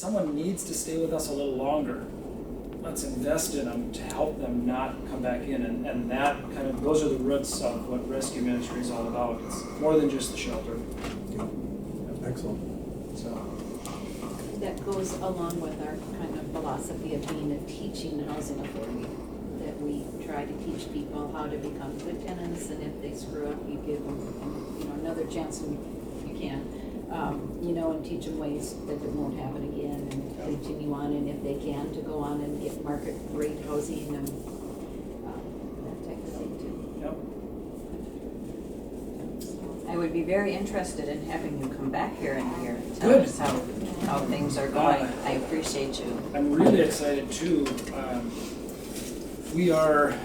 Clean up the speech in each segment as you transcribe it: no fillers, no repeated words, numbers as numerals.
someone needs to stay with us a little longer, let's invest in them to help them not come back in. And that kind of, those are the roots of what rescue ministry is all about. It's more than just the shelter. Yeah. Excellent. So That goes along with our kind of philosophy of being a teaching housing authority, that we try to teach people how to become good tenants, and if they screw up, you give them, another chance when you can, and teach them ways that it won't happen again, and continue on, and if they can, to go on and get market rate housing and that type of thing too. I would be very interested in having you come back here and tell Good. us how things are going. I appreciate you. I'm really excited too. We're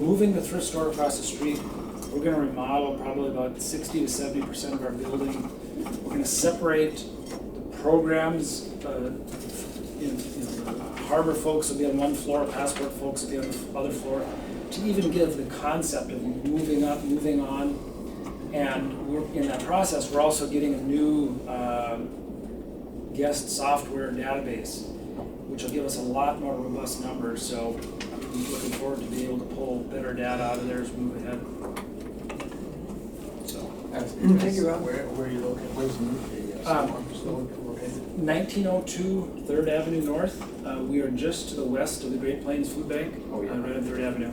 moving the thrift store across the street. We're going to remodel probably about 60 to 70% of our building. We're going to separate the programs. The harbor folks will be on one floor, passport folks will be on the other floor, to even give the concept of moving up, moving on. And in that process, we're also getting a new guest software database, which will give us a lot more robust numbers. So I'm looking forward to being able to pull better data out of there as we move ahead. So, Thank you, Rob. Where are you located? Where's the located? 1902 3rd Avenue North. We are just to the west of the Great Plains Food Bank, right on 3rd Avenue.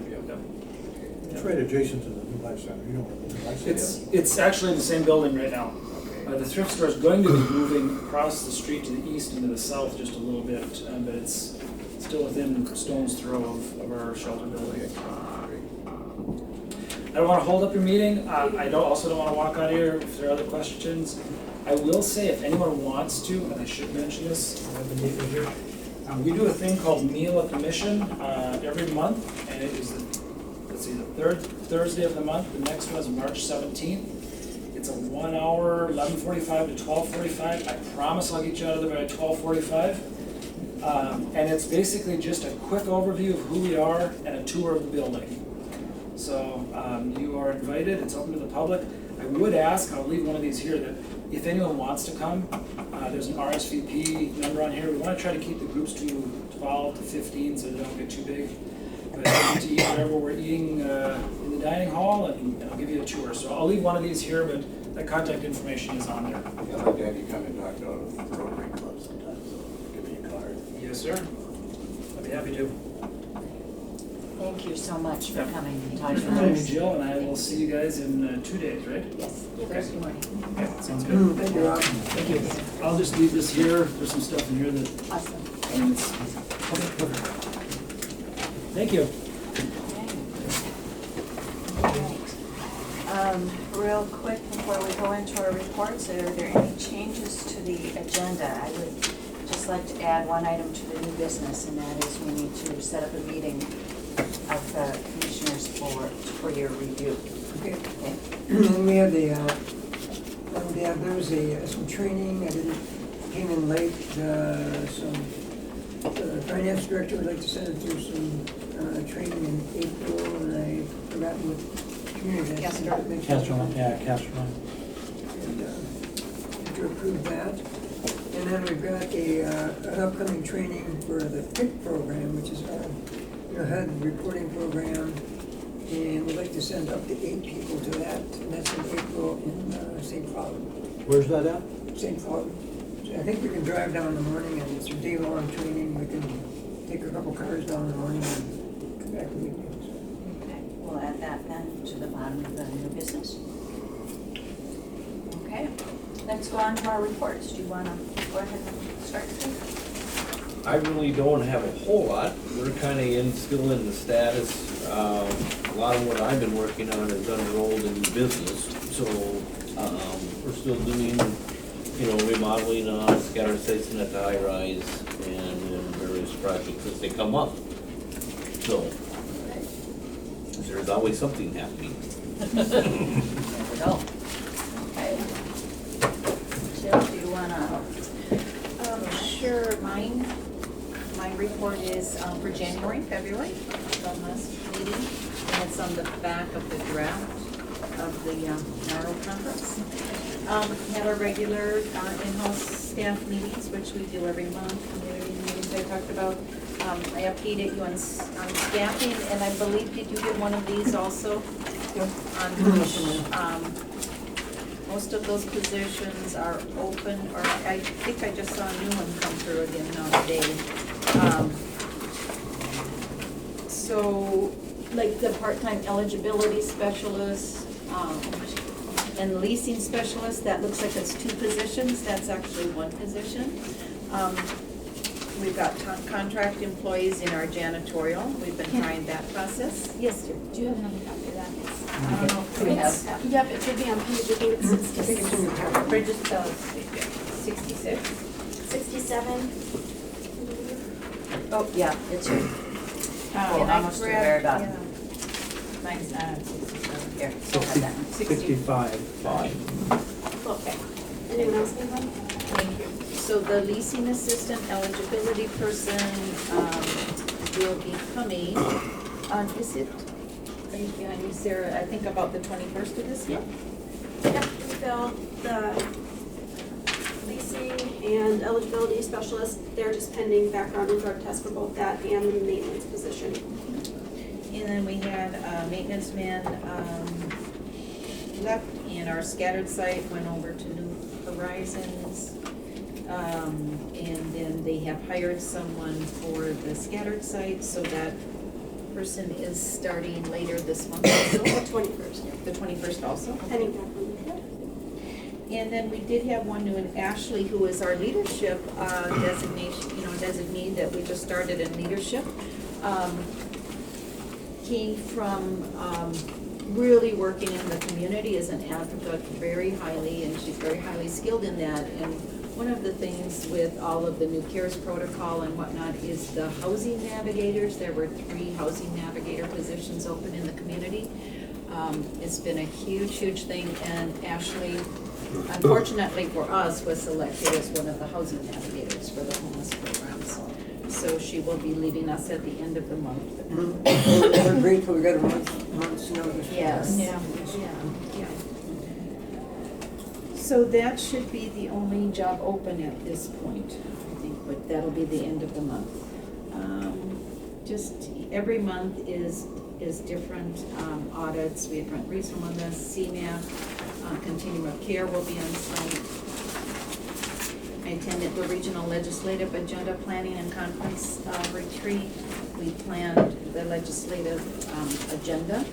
It's right adjacent to the new life center. You know where the new life center is? It's actually in the same building right now. The thrift store is going to be moving across the street to the east and to the south just a little bit, but it's still within stone's throw of our shelter building. I don't want to hold up your meeting. I also don't want to walk out here if there are other questions. I will say, if anyone wants to, and I should mention this, I've been leaving here. We do a thing called Meal at the Mission every month, and it is the third Thursday of the month. The next one is March 17th. It's a 1 hour, 11:45 to 12:45. I promise I'll get you out of there by 12:45. And it's basically just a quick overview of who we are and a tour of the building. So you are invited. It's open to the public. I would ask, I'll leave one of these here, that if anyone wants to come, there's an RSVP number on here. We want to try to keep the groups to 12 to 15 so they don't get too big. But I get to eat whatever we're eating in the dining hall, and I'll give you a tour. So I'll leave one of these here, but that contact information is on there. I'd like to have you come and talk to the Rotary Club sometimes, so give me a card. Yes, sir. I'd be happy to. Thank you so much for coming and Thanks talking for to having me, us. Jill, and I will see you guys in 2 days, right? Yes, Okay. Thursday morning. Okay, sounds good. Thank you, Rob. Thank you. I'll just leave this here. There's some stuff in here that, Awesome. Thank you. Real quick, before we go into our reports, are there any changes to the agenda? I would just like to add one item to the new business, and that is we need to set up a meeting of the commissioners for your review. Okay. Okay? And we have there was some training, came in late, some finance director would like to send it through some training in April, and I forgot what community. Castro. Castro. And to approve that. And then we've got an upcoming training for the PIC program, which is our HUD reporting program. And we'd like to send up to 8 people to that, and that's in April in St. Cloud. Where's that at? St. Cloud. So I think we can drive down in the morning, and it's a day-long training. We can take a couple cars down in the morning and come back in the evening. Okay, we'll add that then to the bottom of the new business. Okay, let's go on to our reports. Do you want to go ahead and start, Steve? I really don't have a whole lot. We're kind of still in the status. A lot of what I've been working on is unrolled in business. So we're still doing, remodeling on scatter station at the high rise and various projects as they come up. So there's always something happening. Never know. Okay. Jill, do you want to? Sure, my report is for January, February, the last meeting, and it's on the back of the draft. of the NARO conference. Had our regular in-house staff meetings, which we do every month, community meetings I talked about. I updated you on staffing, and I believe, did you get one of these also? Most of those positions are open, or I think I just saw a new one come through again now today. So, like the part-time eligibility specialist, and leasing specialist, that looks like it's 2 positions, that's actually 1 position. We've got contract employees in our janitorial, we've been trying that process. Yes, dear. Do you have another copy of that? I don't know if we have that. Yep, it should be on page, I think it's 66. Bridget, 66. 67. Oh, yeah, it's here. Oh, And I almost to the grabbed- very bottom. yeah. Mine's not on 67, here, go ahead then. 65. Fine. Okay. Anyone else need one? Thank you. So the leasing assistant eligibility person will be coming, is it, are you behind me, Sarah, I think about the 21st of this month? Yep, we filled the leasing and eligibility specialist. They're just pending background and drug test for both that and the maintenance position. And then we had a maintenance man left, and our scattered site went over to New Horizons. And then they have hired someone for the scattered site, so that person is starting later this month also. The 21st. The 21st also. Pending background. And then we did have one new in Ashley, who is our leadership designation, designee that we just started in leadership. Came from really working in the community as an advocate very highly, and she's very highly skilled in that. And one of the things with all of the new CARES protocol and whatnot is the housing navigators. There were 3 housing navigator positions open in the community. It's been a huge, huge thing, and Ashley, unfortunately for us, was selected as one of the housing navigators for the homeless programs. So she will be leaving us at the end of the month. We're grateful we got a month's notice. Yes. Yeah. Yeah. So that should be the only job open at this point, I think, but that'll be the end of the month. Just every month is different audits. We have rent reasonableness, CMAP, continuum of care will be on site. I attended the regional legislative agenda planning and conference retreat. We planned the legislative agenda.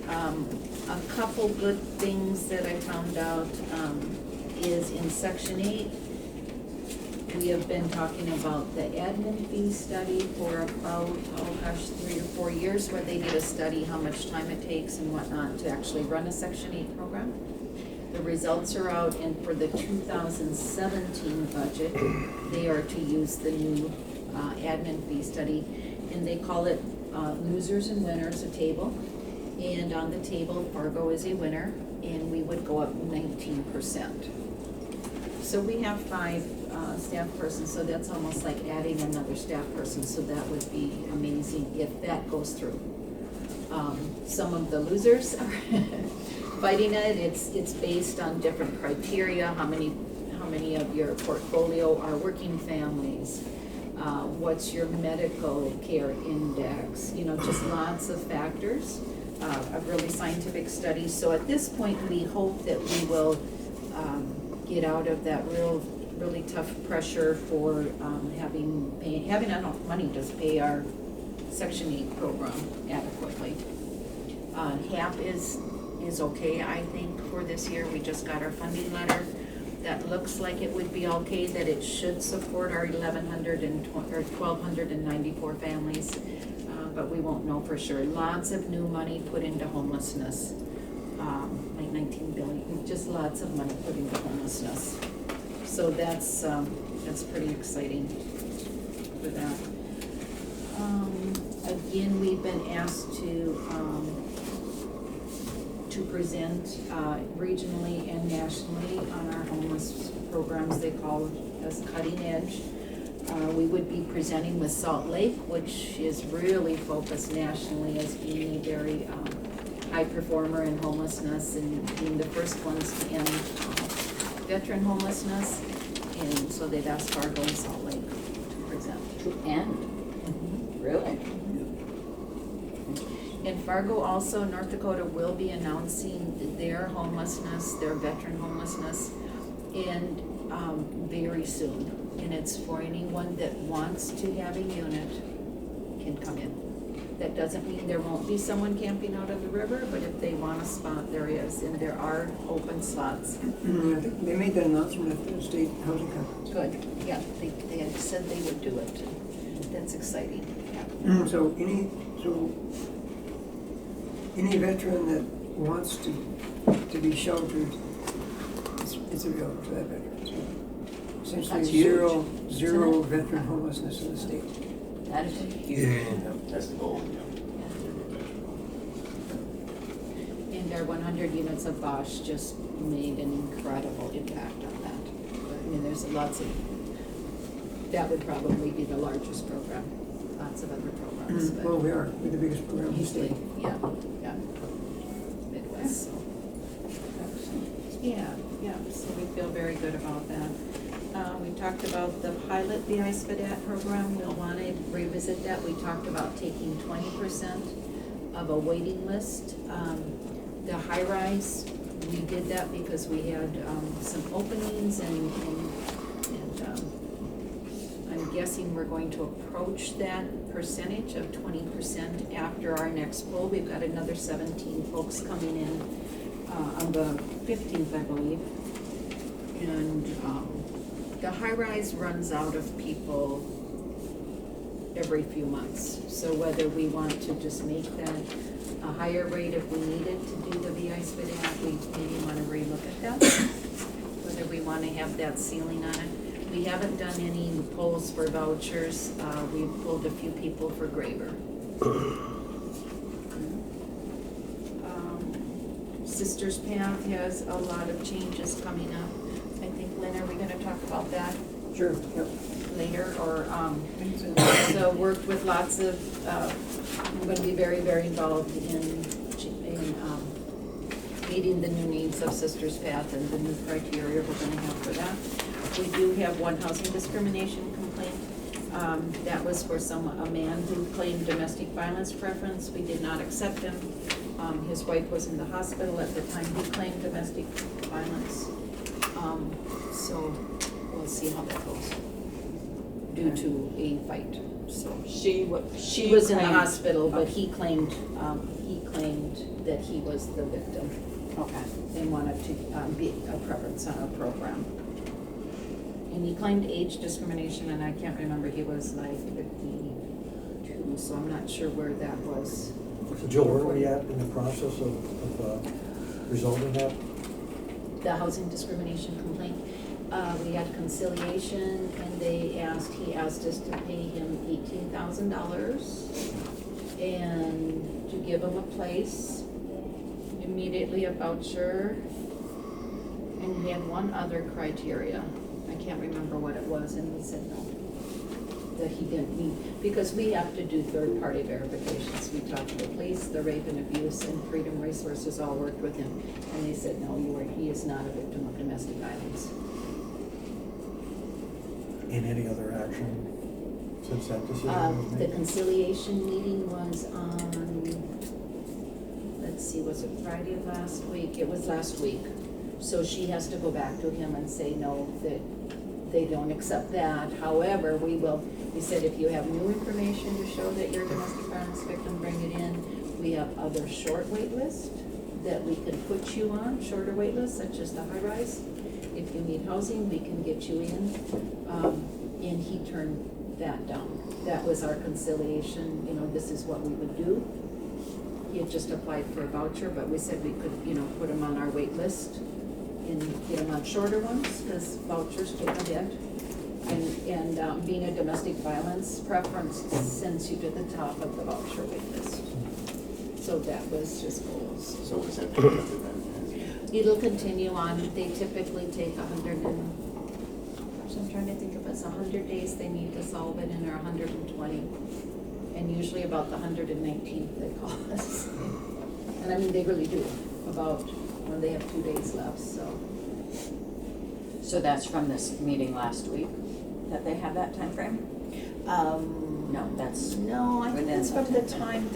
A couple good things that I found out is in Section 8, we have been talking about the admin fee study for about, 3 or 4 years, where they did a study how much time it takes and whatnot to actually run a Section 8 program. The results are out, and for the 2017 budget, they are to use the new admin fee study, and they call it losers and winners, a table. And on the table, Fargo is a winner, and we would go up 19%. So we have 5 staff persons, so that's almost like adding another staff person, so that would be amazing if that goes through. Some of the losers are fighting it. It's based on different criteria, how many of your portfolio are working families, what's your medical care index, just lots of factors. A really scientific study. So at this point, we hope that we will get out of that really tough pressure for having enough money to pay our Section 8 program adequately. HAP is okay, I think, for this year. We just got our funding letter. That looks like it would be okay, that it should support our 1,294 families. But we won't know for sure. Lots of new money put into homelessness, like 19 billion, just lots of money put into homelessness. So that's pretty exciting for that. Again, we've been asked to present regionally and nationally on our homeless programs. They call us Cutting Edge. We would be presenting with Salt Lake, which is really focused nationally as being a very high performer in homelessness and being the first ones to end veteran homelessness. And so they've asked Fargo and Salt Lake to present. To end, really? In Fargo also, North Dakota will be announcing their homelessness, their veteran homelessness, and very soon. And it's for anyone that wants to have a unit can come in. That doesn't mean there won't be someone camping out of the river, but if they want a spot, there is, and there are open slots. I think they made that announcement at the state housing conference. Good, yeah, they had said they would do it. That's exciting, yeah. So any veteran that wants to be sheltered, it's available for that veteran. So essentially That's huge, zero isn't it? veteran homelessness in the state. That is huge. That's the goal. And our 100 units of Bosch just made an incredible impact on that. I mean, there's lots of, that would probably be the largest program, lots of other programs, but. Well, we're the biggest program in the Usually, state. yeah, Midwest, so. Yeah, so we feel very good about that. We talked about the pilot, the ICE Cadet program, we'll want to revisit that. We talked about taking 20% of a waiting list. The high-rise, we did that because we had some openings and I'm guessing we're going to approach that percentage of 20% after our next poll. We've got another 17 folks coming in on the 15th, I believe. And the high-rise runs out of people every few months. So whether we want to just make that a higher rate if we needed to do the VI spit out, we maybe want to relook at that. Whether we want to have that ceiling on it. We haven't done any polls for vouchers. We've pulled a few people for Graver. Sisters Path has a lot of changes coming up. I think, Lynn, are we gonna talk about that Sure, yep. later, or, so worked with lots of, I'm gonna be very, very involved in meeting the new needs of Sisters Path and the new criteria we're gonna have for that. We do have one housing discrimination complaint. That was for a man who claimed domestic violence preference. We did not accept him. His wife was in the hospital at the time he claimed domestic violence. So we'll see how that goes due to a fight. So She was in the hospital, but he claimed that he was the victim. Okay. And wanted to be a preference on a program. And he claimed age discrimination, and I can't remember, he was like 52, so I'm not sure where that was. So Jill, where are we at in the process of resolving that? The housing discrimination complaint. We had conciliation, and he asked us to pay him $18,000 and to give him a place, immediately a voucher, and he had one other criteria. I can't remember what it was, and he said no, that he didn't need, because we have to do third-party verifications. We talked to the police, the rape and abuse, and Freedom Resources all worked with him, and they said, no, he is not a victim of domestic violence. In any other action since that decision was The made? conciliation meeting was on, let's see, was it Friday of last week? It was last week. So she has to go back to him and say, no, that they don't accept that. However, we said if you have new information to show that you're a domestic violence victim, bring it in. We have other short wait lists that we can put you on, shorter wait lists, such as the high-rise. If you need housing, we can get you in. And he turned that down. That was our conciliation, this is what we would do. He had just applied for a voucher, but we said we could, put him on our wait list and get him on shorter ones, because vouchers take a bit. And being a domestic violence preference sends you to the top of the voucher wait list. So that was just goals. So was that picked up then? It'll continue on. They typically take 100 and, I'm trying to think if it's 100 days they need to solve it in, or 120. And usually about the 119th they call us. And I mean, they really do, about when they have 2 days left, so. So that's from this meeting last week, that they have that timeframe? No, that's, No, I think Within that's from the that time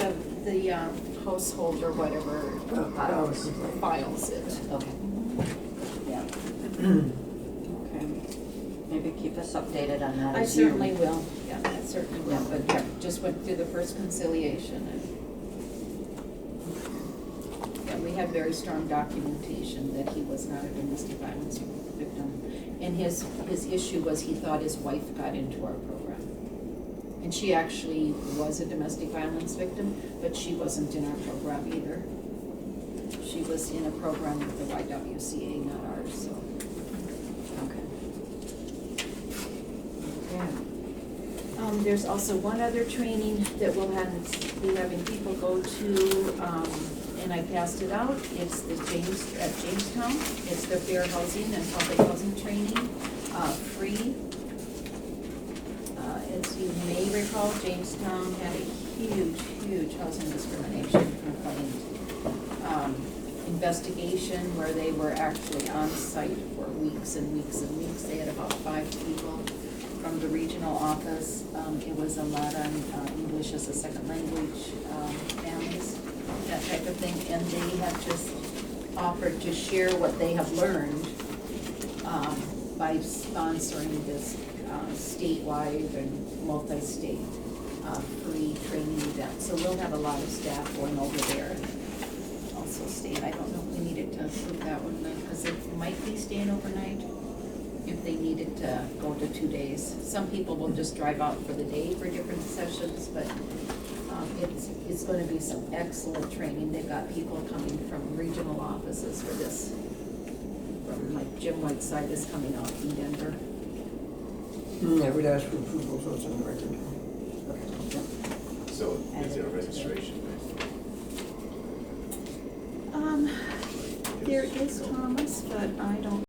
the household or whatever files it. okay. Yeah. Okay. Maybe keep us updated on that. I as you- certainly will, yeah, I certainly will, Yeah. but just went through the first conciliation and yeah, we had very strong documentation that he was not a domestic violence victim. And his issue was he thought his wife got into our program. And she actually was a domestic violence victim, but she wasn't in our program either. She was in a program with the YWCA, not ours, so. Okay. There's also one other training that we'll be having people go to, and I passed it out. It's at Jamestown. It's the fair housing and public housing training, free. As you may recall, Jamestown had a huge housing discrimination complaint. Investigation where they were actually on site for weeks and weeks and weeks. They had about 5 people from the regional office. It was a lot on English as a second language, families, that type of thing. And they have just offered to share what they have learned by sponsoring this statewide and multi-state free training event. So we'll have a lot of staff going over there and also staying. I don't know if we needed to approve that one because it might be staying overnight if they needed to go to 2 days. Some people will just drive out for the day for different sessions, but it's going to be some excellent training. They've got people coming from regional offices for this. From like Jim Whiteside is coming out from Denver. I would ask for approval, so it's on the record. So is there a registration? There is Thomas, but I don't